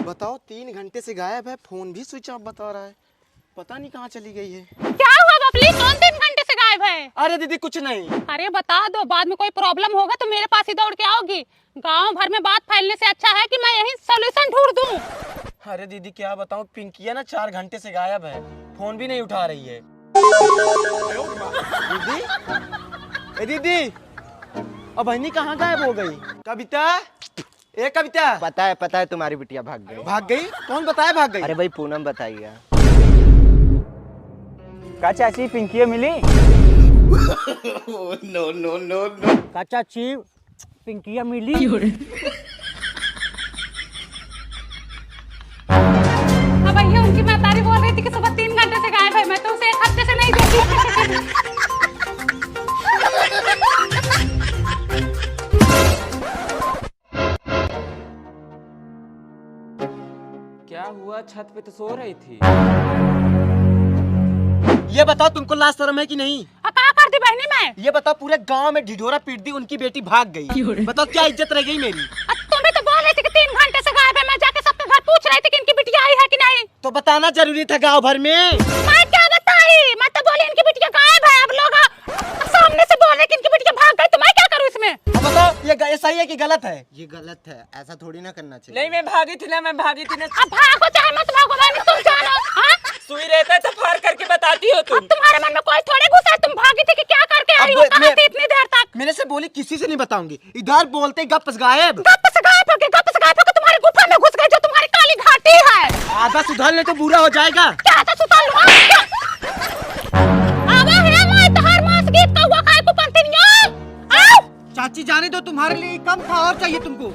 बताओ 3 घंटे से गायब है, फोन भी स्विच ऑफ बता रहा है, पता नहीं कहाँ चली गई है। क्या हुआ बबली, कौन 3 घंटे से गायब है? अरे दीदी कुछ नहीं। अरे बता दो, बाद में कोई प्रॉब्लम होगा तो मेरे पास ही दौड़ के आओगी। गांव भर में बात फैलने से अच्छा है कि मैं यही सॉल्यूशन ढूंढ दूं। अरे दीदी क्या बताऊं, पिंकिया ना 4 घंटे से गायब है, फोन भी नहीं उठा रही है। दीदी, ए दीदी, अब बहनी कहाँ गायब हो गई? कविता, ए कविता। पता है तुम्हारी बिटिया भाग गई। भाग गई? कौन बताया भाग गई? अरे भाई पूनम बताइए। का चाची पिंकिया मिली? No no no no. का चाची पिंकिया मिली? अब भैया उनकी महतारी बोल रही थी कि सुबह 3 घंटे से गायब है, मैं तो उसे 1 हफ्ते से नहीं देखी। क्या हुआ, छत पे तो सो रही थी। ये बताओ तुमको लाज शर्म है कि नहीं? क्या कर दी बहनी मैं? ये बताओ पूरे गांव में ढिढोरा पीट दी, उनकी बेटी भाग गई, बताओ क्या इज्जत रह गई मेरी? तुम भी तो बोल रही थी कि 3 घंटे से गायब है, मैं जाके सबके घर पूछ रही थी कि इनकी बिटिया आई है कि नहीं। तो बताना जरूरी था गांव भर में। मैं क्या बताई, मैं तो बोली इनकी बिटिया गायब है। अब लोग सामने से बोल रहे कि इनकी बिटिया भाग गई, तो मैं क्या करूं इसमें? अब बताओ ये सही है कि गलत है? ये गलत है, ऐसा थोड़ी ना करना चाहिए। नहीं मैं भागी थी ना। अब भागो चाहे मत भागो, मैंने तुम जानो। हाँ? सुई रहता है तो फाड़ करके बताती हो तुम। अब तुम्हारे मन में कोई थोड़े गुस्सा है, तुम भागी थी कि क्या करके आई हो? कहाँ थी इतनी देर तक? मैंने से बोली किसी से नहीं बताऊंगी, इधर बोलते गप गायब। गप से गायब हो तुम्हारे गुफा में घुस गए जो तुम्हारी काली घाटी है। आधा सुधर ले तो बुरा हो जाएगा। क्या था सुताल हुआ? आवा है मैं तहार मांस गीत का हुआ खाए को पंतिनिया। आओ चाची जाने दो, तुम्हारे लिए कम था और चाहिए तुमको।